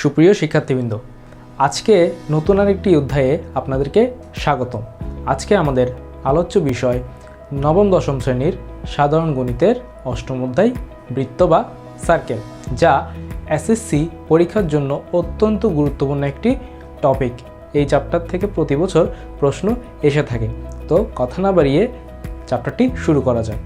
সুপ্রিয় শিক্ষার্থীবৃন্দ, আজকে নতুন আরেকটি অধ্যায়ে আপনাদেরকে স্বাগতম। আজকে আমাদের আলোচ্য বিষয় নবম দশম শ্রেণীর সাধারণ গণিতের অষ্টম অধ্যায় বৃত্ত বা সার্কেল, যা এসএসসি পরীক্ষার জন্য অত্যন্ত গুরুত্বপূর্ণ একটি টপিক। এই চ্যাপ্টার থেকে প্রতি বছর প্রশ্ন এসে থাকে। তো কথা না বাড়িয়ে চ্যাপ্টারটি শুরু করা যাক।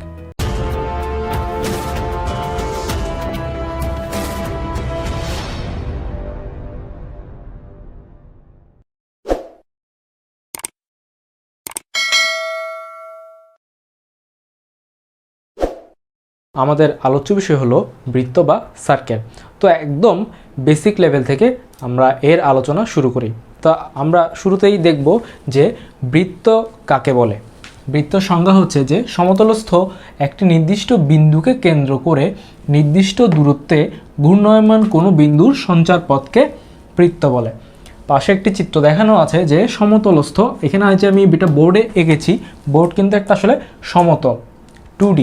আমাদের আলোচ্য বিষয় হলো বৃত্ত বা সার্কেল। তো একদম বেসিক লেভেল থেকে আমরা এর আলোচনা শুরু করি। তো আমরা শুরুতেই দেখব যে বৃত্ত কাকে বলে। বৃত্তর সংজ্ঞা হচ্ছে যে সমতলস্থ একটি নির্দিষ্ট বিন্দুকে কেন্দ্র করে নির্দিষ্ট দূরত্বে ঘূর্ণায়মান কোনো বিন্দুর সঞ্চার পথকে বৃত্ত বলে। পাশে একটি চিত্র দেখানো আছে যে সমতলস্থ, এখানে আছে আমি এটা বোর্ডে এঁকেছি। বোর্ড কিন্তু একটা আসলে সমতল 2D,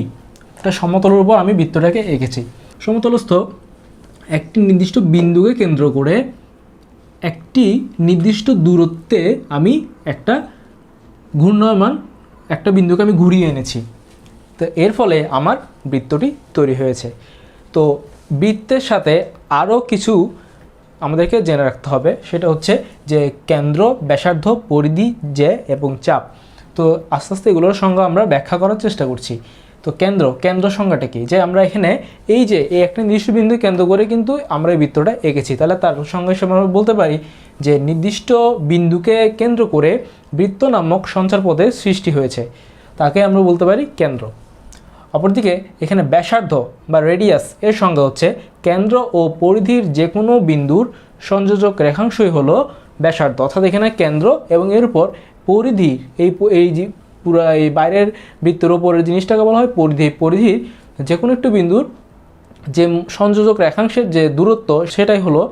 একটা সমতলের উপর আমি বৃত্তটাকে এঁকেছি। সমতলস্থ একটি নির্দিষ্ট বিন্দুকে কেন্দ্র করে একটি নির্দিষ্ট দূরত্বে আমি একটা ঘূর্ণায়মান একটা বিন্দুকে আমি ঘুরিয়ে এনেছি। তো এর ফলে আমার বৃত্তটি তৈরি হয়েছে। তো বৃত্তের সাথে আরও কিছু আমাদেরকে জেনে রাখতে হবে, সেটা হচ্ছে যে কেন্দ্র, ব্যাসার্ধ, পরিধি, জ্যা এবং চাপ। তো আস্তে আস্তে এগুলোর সংজ্ঞা আমরা ব্যাখ্যা করার চেষ্টা করছি। তো কেন্দ্র সংজ্ঞাটা কি, যে আমরা এখানে এই যে এই একটা নির্দিষ্ট বিন্দু কেন্দ্র করে কিন্তু আমরা এই বৃত্তটা এঁকেছি, তাহলে তার সঙ্গে সঙ্গে আমরা বলতে পারি যে নির্দিষ্ট বিন্দুকে কেন্দ্র করে বৃত্ত নামক সঞ্চারপথের সৃষ্টি হয়েছে, তাকে আমরা বলতে পারি কেন্দ্র। অপরদিকে এখানে ব্যাসার্ধ বা রেডিয়াস এর সংজ্ঞা হচ্ছে কেন্দ্র ও পরিধির যে কোনো বিন্দুর সংযোজক রেখাংশই হলো ব্যাসার্ধ। অর্থাৎ এখানে কেন্দ্র এবং এর উপর পরিধির এই যে পুরো এই বাইরের বৃত্তের ওপরের জিনিসটাকে বলা হয় পরিধি। পরিধির যে কোনো একটি বিন্দুর যে সংযোজক রেখাংশের যে দূরত্ব সেটাই হলো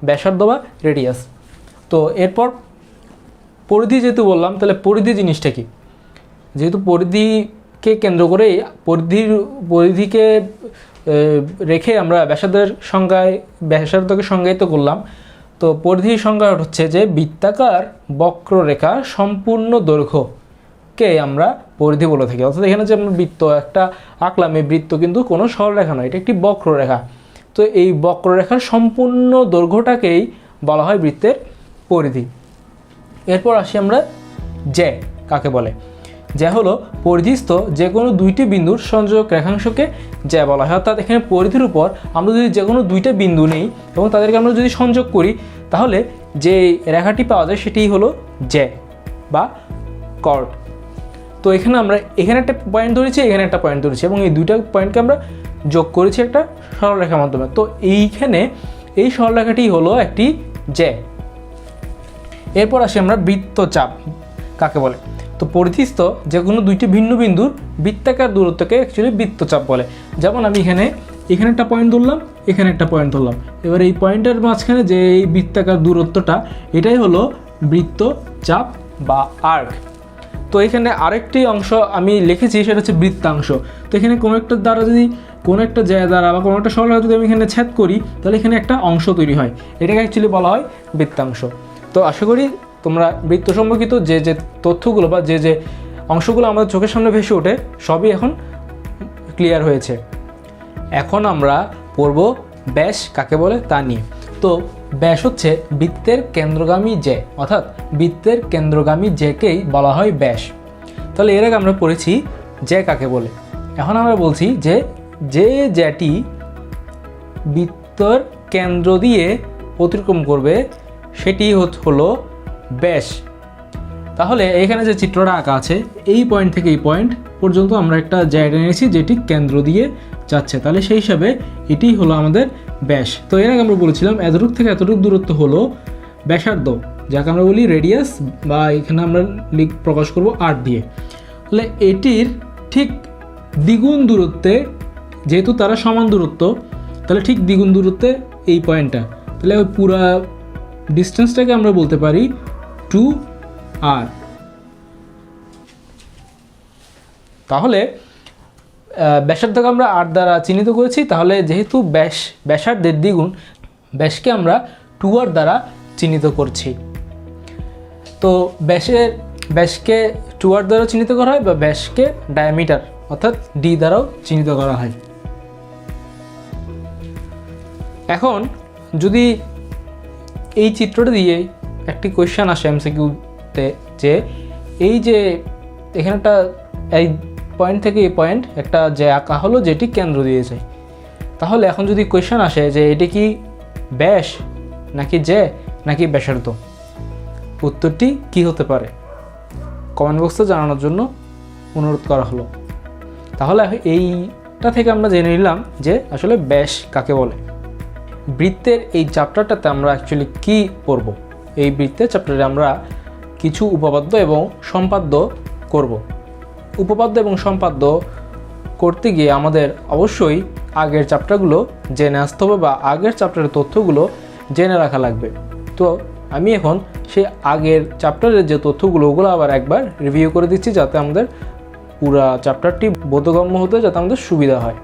ব্যাসার্ধ বা রেডিয়াস। তো এরপর পরিধি যেহেতু বললাম, তাহলে পরিধি জিনিসটা কি? যেহেতু পরিধিকে কেন্দ্র করে পরিধিকে রেখে আমরা ব্যাসার্ধকে সংজ্ঞায়িত করলাম। তো পরিধির সংজ্ঞা হচ্ছে যে বৃত্তাকার বক্ররেখা সম্পূর্ণ দৈর্ঘ্যকে আমরা পরিধি বলে থাকি। অর্থাৎ এখানে যে আমরা বৃত্ত একটা আঁকলাম, এই বৃত্ত কিন্তু কোনো সরলরেখা নয়, এটা একটি বক্ররেখা। তো এই বক্ররেখার সম্পূর্ণ দৈর্ঘ্যটাকেই বলা হয় বৃত্তের পরিধি। এরপর আসি আমরা জ্যা কাকে বলে। জ্যা হলো পরিধিস্থ যে কোনো দুইটি বিন্দুর সংযোজক রেখাংশকে জ্যা বলা হয়। অর্থাৎ এখানে পরিধির উপর আমরা যদি যে কোনো দুইটা বিন্দু নেই এবং তাদেরকে আমরা যদি সংযোগ করি, তাহলে যে রেখাটি পাওয়া যায় সেটিই হলো জ্যা বা কর্ড। তো এখানে আমরা এখানে একটা পয়েন্ট ধরেছি, এখানে একটা পয়েন্ট ধরেছি এবং এই দুইটা পয়েন্টকে আমরা যোগ করেছি একটা সরলরেখার মাধ্যমে। তো এইখানে এই সরলরেখাটি হলো একটি জ্যা। এরপর আসি আমরা বৃত্তচাপ কাকে বলে। তো পরিধিস্থ যে কোনো দুইটি ভিন্ন বিন্দুর বৃত্তাকার দূরত্বকে অ্যাকচুয়ালি বৃত্তচাপ বলে। যেমন আমি এখানে একটা পয়েন্ট ধরলাম, এখানে একটা পয়েন্ট ধরলাম, এবার এই পয়েন্টের মাঝখানে যে এই বৃত্তাকার দূরত্বটা, এটাই হলো বৃত্তচাপ বা আর্ক। তো এখানে আরেকটি অংশ আমি লিখেছি, সেটা হচ্ছে বৃত্তাংশ। তো এখানে কোনো একটা দ্বারা যদি কোনো একটা জ্যা দ্বারা বা কোনো একটা সরলরেখা যদি আমি এখানে ছেদ করি, তাহলে এখানে একটা অংশ তৈরি হয়, এটাকে অ্যাকচুয়ালি বলা হয় বৃত্তাংশ। তো আশা করি তোমরা বৃত্ত সম্পর্কিত যে যে তথ্যগুলো বা যে যে অংশগুলো আমাদের চোখের সামনে ভেসে ওঠে সবই এখন ক্লিয়ার হয়েছে। এখন আমরা পড়ব ব্যাস কাকে বলে তা নিয়ে। তো ব্যাস হচ্ছে বৃত্তের কেন্দ্রগামী জ্যা, অর্থাৎ বৃত্তের কেন্দ্রগামী জ্যাকেই বলা হয় ব্যাস। তাহলে এর আগে আমরা পড়েছি জ্যা কাকে বলে। এখন আমরা বলছি যে যে জ্যাটি বৃত্তের কেন্দ্র দিয়ে অতিক্রম করবে সেটি হলো ব্যাস। তাহলে এখানে যে চিত্রটা আঁকা আছে, এই পয়েন্ট থেকে এই পয়েন্ট পর্যন্ত আমরা একটা জায়গা নিয়েছি যেটি কেন্দ্র দিয়ে যাচ্ছে, তাহলে সেই হিসাবে এটি হলো আমাদের ব্যাস। তো এর আগে আমরা বলেছিলাম এতটুকু থেকে এতটুকু দূরত্ব হলো ব্যাসার্ধ, যাকে আমরা বলি রেডিয়াস, বা এখানে আমরা প্রকাশ করব আর দিয়ে। তাহলে এটির ঠিক দ্বিগুণ দূরত্বে, যেহেতু তারা সমান দূরত্ব, তাহলে ঠিক দ্বিগুণ দূরত্বে এই পয়েন্টটা, তাহলে ওই পুরা ডিস্টেন্সটাকে আমরা বলতে পারি 2r। তাহলে ব্যাসার্ধকে আমরা r দ্বারা চিহ্নিত করেছি, তাহলে যেহেতু ব্যাসার্ধের দ্বিগুণ, ব্যাসকে আমরা টুয়ার দ্বারা চিহ্নিত করছি। তো ব্যাসকে টুয়ার দ্বারা চিহ্নিত করা হয় বা ব্যাসকে ডায়ামিটার অর্থাৎ ডি দ্বারাও চিহ্নিত করা হয়। এখন যদি এই চিত্রটা দিয়ে একটি কোয়েশ্চেন আসে এমসিকিউতে যে এই যে এখানে একটা এই পয়েন্ট থেকে এই পয়েন্ট একটা যে আঁকা হলো যেটি কেন্দ্র দিয়েছে, তাহলে এখন যদি কোয়েশ্চেন আসে যে এটি কি ব্যাস নাকি নাকি ব্যাসার্ধ, উত্তরটি কি হতে পারে কমেন্ট বক্সে জানানোর জন্য অনুরোধ করা হলো। তাহলে এইটা থেকে আমরা জেনে নিলাম যে আসলে ব্যাস কাকে বলে। বৃত্তের এই চ্যাপ্টারটাতে আমরা অ্যাকচুয়ালি কি পড়ব? এই বৃত্তের চ্যাপ্টারে আমরা কিছু উপপাদ্য এবং সম্পাদ্য করব। উপপাদ্য এবং সম্পাদ্য করতে গিয়ে আমাদের অবশ্যই আগের চ্যাপ্টারগুলো জেনে আসতে হবে বা আগের চ্যাপ্টারের তথ্যগুলো জেনে রাখা লাগবে। তো আমি এখন সেই আগের চ্যাপ্টারের যে তথ্যগুলো ওগুলো আবার একবার রিভিউ করে দিচ্ছি, যাতে আমাদের পুরো চ্যাপ্টারটি বোধগম্য হতে যাতে আমাদের সুবিধা হয়।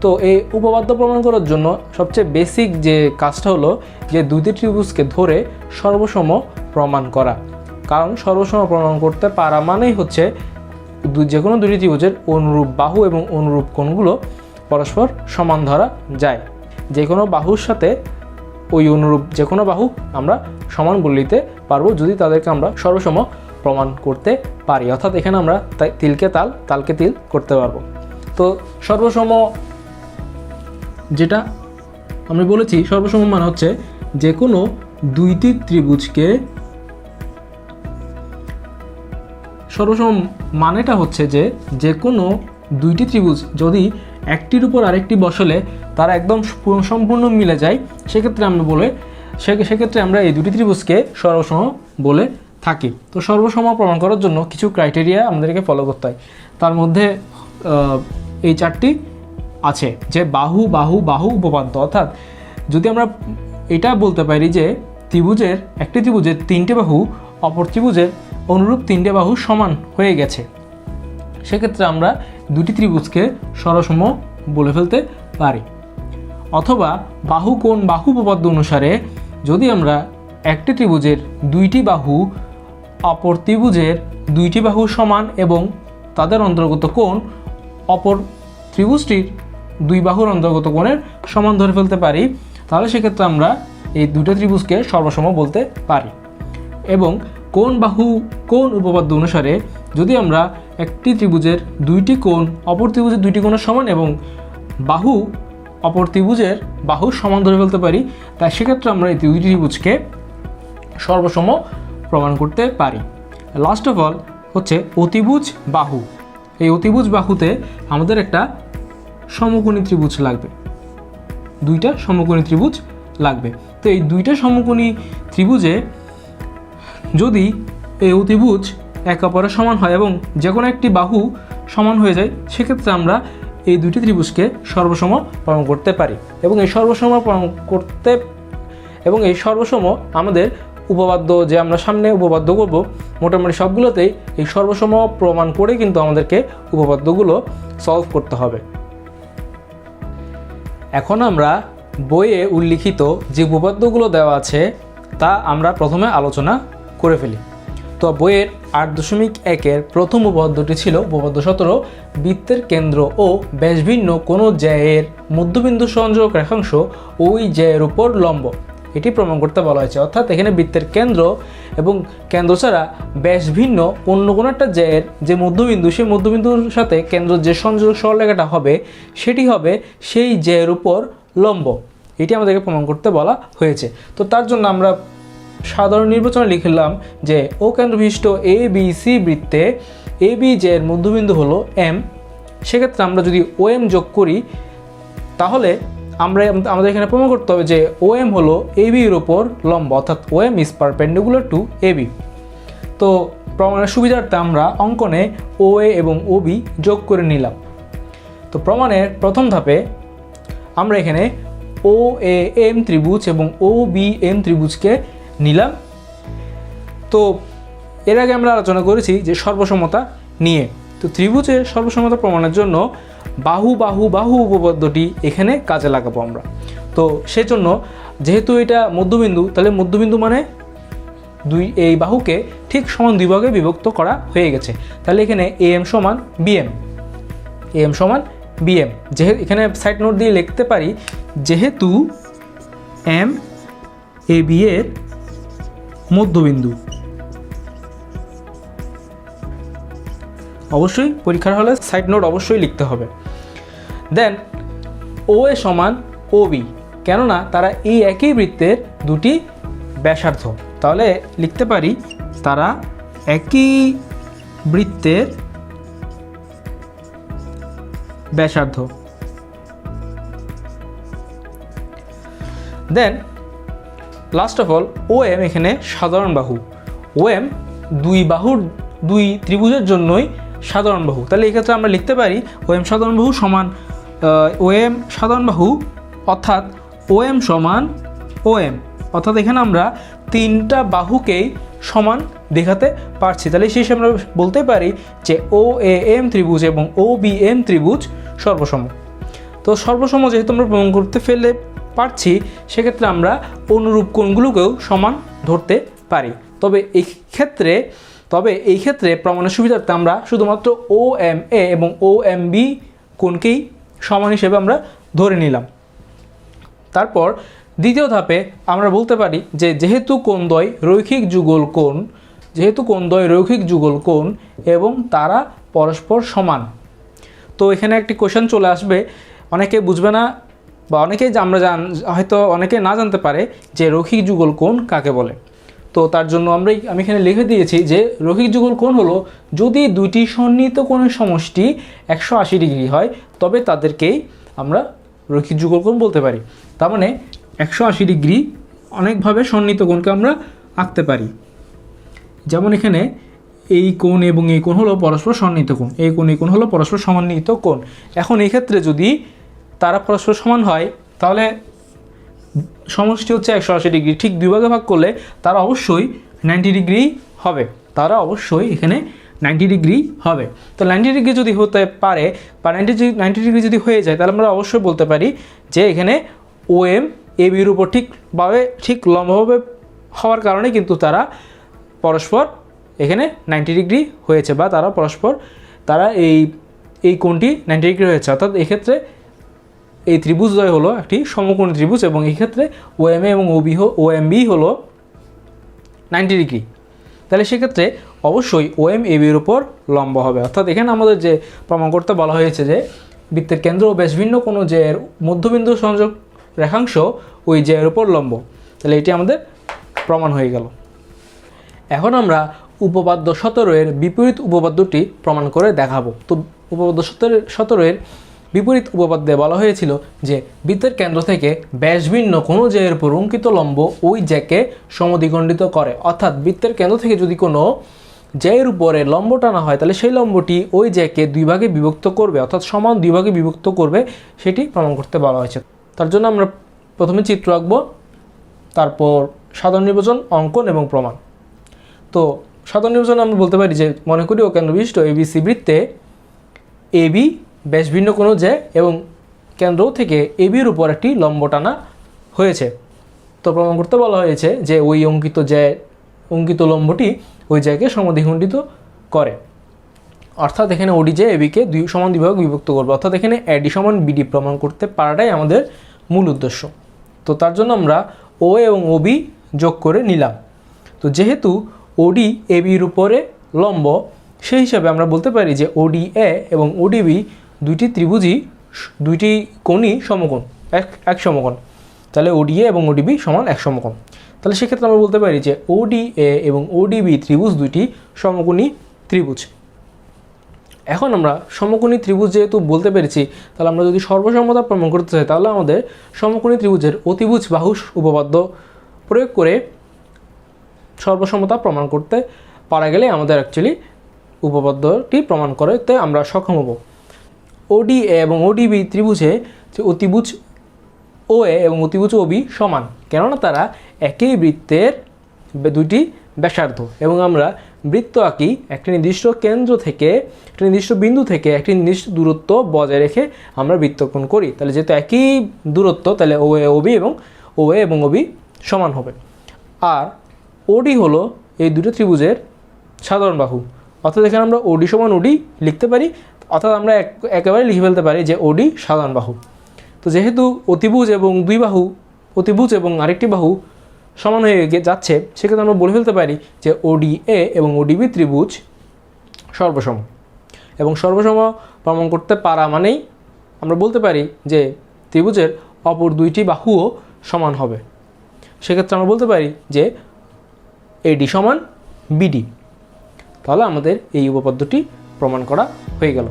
তো এই উপপাদ্য প্রমাণ করার জন্য সবচেয়ে বেসিক যে কাজটা হলো যে দুইটি ত্রিভুজকে ধরে সর্বসম প্রমাণ করা। কারণ সর্বসম প্রমাণ করতে পারা মানেই হচ্ছে যে কোনো দুটি ত্রিভুজের অনুরূপ বাহু এবং অনুরূপ কোণগুলো পরস্পর সমান ধরা যায়। যে কোনো বাহুর সাথে ওই অনুরূপ যে কোনো বাহু আমরা সমান বলে নিতে পারবো যদি তাদেরকে আমরা সর্বসম প্রমাণ করতে পারি। অর্থাৎ এখানে আমরা তিলকে তাল, তালকে তিল করতে পারবো। তো সর্বসম যেটা আমি বলেছি, সর্বসম মানে হচ্ছে যে কোনো দুইটি ত্রিভুজকে, সর্বসম মানেটা হচ্ছে যে কোনো দুইটি ত্রিভুজ যদি একটির উপর আরেকটি বসালে তারা একদম সম্পূর্ণ মিলে যায়, সেক্ষেত্রে আমরা এই দুটি ত্রিভুজকে সর্বসম বলে থাকি। তো সর্বসম প্রমাণ করার জন্য কিছু ক্রাইটেরিয়া আমাদেরকে ফলো করতে হয়। তার মধ্যে এই চারটি আছে যে বাহু বাহু বাহু উপপাদ্য। অর্থাৎ যদি আমরা এটা বলতে পারি যে একটি ত্রিভুজের তিনটে বাহু অপর ত্রিভুজের অনুরূপ তিনটে বাহু সমান হয়ে গেছে, সেক্ষেত্রে আমরা দুটি ত্রিভুজকে সর্বসম বলে ফেলতে পারি। অথবা বাহু কোণ বাহু উপপাদ্য অনুসারে যদি আমরা একটি ত্রিভুজের দুইটি বাহু অপর ত্রিভুজের দুইটি বাহু সমান এবং তাদের অন্তর্গত কোণ অপর ত্রিভুজটির দুই বাহুর অন্তর্গত কোণের সমান ধরে ফেলতে পারি, তাহলে সেক্ষেত্রে আমরা এই দুটো ত্রিভুজকে সর্বসম বলতে পারি। এবং কোণ উপপাদ্য অনুসারে যদি আমরা একটি ত্রিভুজের দুইটি কোণ অপর ত্রিভুজের দুইটি কোণের সমান এবং বাহু অপর ত্রিভুজের বাহু সমান ধরে ফেলতে পারি, তাই সেক্ষেত্রে আমরা এই দুইটি ত্রিভুজকে সর্বসম প্রমাণ করতে পারি। লাস্ট অফ অল হচ্ছে অতিভুজ বাহু। এই অতিভুজ বাহুতে আমাদের একটা সমকোণী ত্রিভুজ লাগবে, দুইটা সমকোণী ত্রিভুজ লাগবে। তো এই দুইটা সমকোণী ত্রিভুজে যদি এই অতিভুজ একে অপরের সমান হয় এবং যে কোনো একটি বাহু সমান হয়ে যায়, সেক্ষেত্রে আমরা এই দুটি ত্রিভুজকে সর্বসম প্রমাণ করতে পারি। এবং এই সর্বসম আমাদের উপপাদ্য যে আমরা সামনে উপপাদ্য করব, মোটামুটি সবগুলোতেই এই সর্বসম প্রমাণ করে কিন্তু আমাদেরকে উপপাদ্যগুলো সলভ করতে হবে। এখন আমরা বইয়ে উল্লিখিত যে উপপাদ্যগুলো দেওয়া আছে তা আমরা প্রথমে আলোচনা করে ফেলি। তো বইয়ের 8.1-এর প্রথম উপপাদ্যটি ছিল উপপাদ্য 17, বৃত্তের কেন্দ্র ও ব্যাসভিন্ন কোনো জ্যায়ের মধ্যবিন্দু সংযোগ রেখাংশ ওই জ্যায়ের উপর লম্ব, এটি প্রমাণ করতে বলা হয়েছে। অর্থাৎ এখানে বৃত্তের কেন্দ্র এবং কেন্দ্র ছাড়া ব্যাসভিন্ন অন্য কোনো একটা জ্যায়ের যে মধ্যবিন্দু, সেই মধ্যবিন্দুর সাথে কেন্দ্র যে সংযোগ সরলরেখাটা হবে সেটি হবে সেই জ্যায়ের উপর লম্ব, এটি আমাদেরকে প্রমাণ করতে বলা হয়েছে। তো তার জন্য আমরা সাধারণ নির্বাচনে লিখলাম যে ও কেন্দ্রবিশিষ্ট ABC বৃত্তে AB জ্যায়ের মধ্যবিন্দু হলো M। সেক্ষেত্রে আমরা যদি OM যোগ করি তাহলে আমাদের এখানে প্রমাণ করতে হবে যে OM হলো AB এর উপর লম্ব, অর্থাৎ OM is perpendicular to AB। তো প্রমাণের সুবিধার্থে আমরা অঙ্কনে OA এবং OB যোগ করে নিলাম। তো প্রমাণের প্রথম ধাপে আমরা এখানে OAM ত্রিভুজ এবং OBM ত্রিভুজকে নিলাম। তো এর আগে আমরা আলোচনা করেছি যে সর্বসমতা নিয়ে। তো ত্রিভুজের সর্বসমতা প্রমাণের জন্য বাহু বাহু বাহু উপপাদ্যটি এখানে কাজে লাগাবো আমরা। তো সেজন্য যেহেতু এটা মধ্যবিন্দু, তাহলে মধ্যবিন্দু মানে এই বাহুকে ঠিক সমান দুই ভাগে বিভক্ত করা হয়ে গেছে। তাহলে এখানে AM সমান BM, AM সমান BM। যেহেতু এখানে সাইড নোট দিয়ে লিখতে পারি, যেহেতু MAB এর মধ্যবিন্দু, অবশ্যই পরীক্ষার হলে সাইড নোট অবশ্যই লিখতে হবে। দেন OA সমান OB, কেননা তারা এই একই বৃত্তের দুটি ব্যাসার্ধ। তাহলে লিখতে পারি তারা একই বৃত্তের ব্যাসার্ধ। দেন লাস্ট অফ অল OM এখানে সাধারণ বাহু। OM দুই ত্রিভুজের জন্যই সাধারণ বাহু। তাহলে এই ক্ষেত্রে আমরা লিখতে পারি OM সাধারণ বাহু সমান OM সাধারণ বাহু, অর্থাৎ OM সমান OM, অর্থাৎ এখানে আমরা তিনটা বাহুকেই সমান দেখাতে পারছি। তাহলে সেই হিসেবে আমরা বলতে পারি যে OAM ত্রিভুজ এবং OBM ত্রিভুজ সর্বসম। তো সর্বসম যেহেতু আমরা প্রমাণ করতে পারছি, সেক্ষেত্রে আমরা অনুরূপ কোণগুলোকেও সমান ধরতে পারি। তবে এই ক্ষেত্রে প্রমাণের সুবিধার্থে আমরা শুধুমাত্র OMA এবং OMB কোণকেই সমান হিসেবে আমরা ধরে নিলাম। তারপর দ্বিতীয় ধাপে আমরা বলতে পারি যে যেহেতু কোণদ্বয় রৈখিক যুগল কোণ এবং তারা পরস্পর সমান। তো এখানে একটি কোশ্চেন চলে আসবে, অনেকে বুঝবে না বা হয়তো অনেকে না জানতে পারে যে রৈখিক যুগল কোণ কাকে বলে। তো তার জন্য আমি এখানে লিখে দিয়েছি যে রৈখিক যুগল কোণ হলো যদি দুইটি সন্নিহিত কোণের সমষ্টি 180 ডিগ্রি হয়, তবে তাদেরকেই আমরা রৈখিক যুগল কোণ বলতে পারি। তার মানে 180 ডিগ্রি অনেকভাবে সন্নিহিত কোণকে আমরা আঁকতে পারি। যেমন এখানে এই কোণ এবং এই কোণ হলো পরস্পর সন্নিহিত কোণ, এই কোণ হলো পরস্পর সন্নিহিত কোণ। এখন এই ক্ষেত্রে যদি তারা পরস্পর সমান হয়, তাহলে সমষ্টি হচ্ছে 180 ডিগ্রি, ঠিক দুই ভাগে ভাগ করলে তারা অবশ্যই 90 ডিগ্রি হবে। এখানে 90 ডিগ্রি হবে। তো 90 ডিগ্রি যদি হতে পারে বা 90 ডিগ্রি যদি হয়ে যায়, তাহলে আমরা অবশ্যই বলতে পারি যে এখানে OM ABর উপর ঠিক লম্বভাবে হওয়ার কারণে কিন্তু তারা পরস্পর এখানে 90 ডিগ্রি হয়েছে, বা তারা এই কোণটি 90 ডিগ্রি হয়েছে। অর্থাৎ এক্ষেত্রে এই ত্রিভুজদ্বয় হলো একটি সমকোণী ত্রিভুজ এবং এই ক্ষেত্রে OMA এবং OMB হলো 90 ডিগ্রি। তাহলে সেক্ষেত্রে অবশ্যই OM ABর উপর লম্ব হবে। অর্থাৎ এখানে আমাদের যে প্রমাণ করতে বলা হয়েছে যে বৃত্তের কেন্দ্র ও ব্যাসভিন্ন কোনো যে মধ্যবিন্দু সংযোগ রেখাংশ ওই যে এর উপর লম্ব। তাহলে এটি আমাদের প্রমাণ হয়ে গেল। এখন আমরা উপপাদ্য 17 এর বিপরীত উপপাদ্যটি প্রমাণ করে দেখাবো। তো উপপাদ্য 17 এর বিপরীত উপপাদ্যে বলা হয়েছিল যে বৃত্তের কেন্দ্র থেকে ব্যাসভিন্ন কোনো জ্যায়ের উপর অঙ্কিত লম্ব ওই জ্যাকে সমদ্বিখণ্ডিত করে। অর্থাৎ বৃত্তের কেন্দ্র থেকে যদি কোনো জ্যায়ের উপরে লম্ব টানা হয়, তাহলে সেই লম্বটি ওই জ্যাকে দুই ভাগে বিভক্ত করবে, অর্থাৎ সমান দুই ভাগে বিভক্ত করবে, সেটি প্রমাণ করতে বলা হয়েছে। তার জন্য আমরা প্রথমে চিত্র আঁকবো, তারপর সাধারণ নির্বাচন, অঙ্কন এবং প্রমাণ। তো সাধারণ নির্বাচন আমরা বলতে পারি যে মনে করি ও কেন্দ্রবিশিষ্ট ABC বৃত্তে AB ব্যাসভিন্ন কোনো জ্যা এবং কেন্দ্র থেকে ABর উপর একটি লম্ব টানা হয়েছে। তো প্রমাণ করতে বলা হয়েছে যে ওই অঙ্কিত লম্বটি ওই জ্যাকে সমদ্বিখণ্ডিত করে। অর্থাৎ এখানে OD জ্যা ABকে সমান দুই ভাগে বিভক্ত করবে। অর্থাৎ এখানে AD সমান BD প্রমাণ করতে পারাটাই আমাদের মূল উদ্দেশ্য। তো তার জন্য আমরা OA এবং OB যোগ করে নিলাম। তো যেহেতু OD ABর উপরে লম্ব, সেই হিসাবে আমরা বলতে পারি যে ODA এবং ODB দুইটি কোণই সমকোণ, এক সমকোণ। তাহলে ODA এবং ODB সমান এক সমকোণ। তাহলে সেক্ষেত্রে আমরা বলতে পারি যে ODA এবং ODB ত্রিভুজ দুইটি সমকোণী ত্রিভুজ। এখন আমরা সমকোণী ত্রিভুজ যেহেতু বলতে পেরেছি, তাহলে আমরা যদি সর্বসমতা প্রমাণ করতে চাই, তাহলে আমাদের সমকোণী ত্রিভুজের অতিভুজ বাহু উপপাদ্য প্রয়োগ করে সর্বসমতা প্রমাণ করতে পারা গেলে আমাদের অ্যাকচুয়ালি উপপাদ্যটি প্রমাণ করতে আমরা সক্ষম হব। ODA এবং ODB ত্রিভুজে অতিভুজ OA এবং অতিভুজ OB সমান, কেননা তারা একই বৃত্তের দুইটি ব্যাসার্ধ এবং আমরা বৃত্ত আঁকি একটা নির্দিষ্ট কেন্দ্র থেকে একটা নির্দিষ্ট বিন্দু থেকে একটি নির্দিষ্ট দূরত্ব বজায় রেখে আমরা বৃত্তকোণ করি, তাহলে যেহেতু একই দূরত্ব তাহলে ও এ এবং ওবি সমান হবে। আর ওডি হলো এই দুটো ত্রিভুজের সাধারণ বাহু, অর্থাৎ এখানে আমরা ওডি সমান ওডি লিখতে পারি, অর্থাৎ আমরা একেবারে লিখে ফেলতে পারি যে ওডি সাধারণ বাহু। তো যেহেতু অতিভুজ এবং আরেকটি বাহু সমান হয়ে যাচ্ছে, সেক্ষেত্রে আমরা বলে ফেলতে পারি যে ওডি এ এবং ওডিবি ত্রিভুজ সর্বসম। এবং সর্বসম প্রমাণ করতে পারা মানেই আমরা বলতে পারি যে ত্রিভুজের অপর দুইটি বাহুও সমান হবে। সেক্ষেত্রে আমরা বলতে পারি যে এডি সমান বিডি। তাহলে আমাদের এই উপপাদ্যটি প্রমাণ করা হয়ে গেল।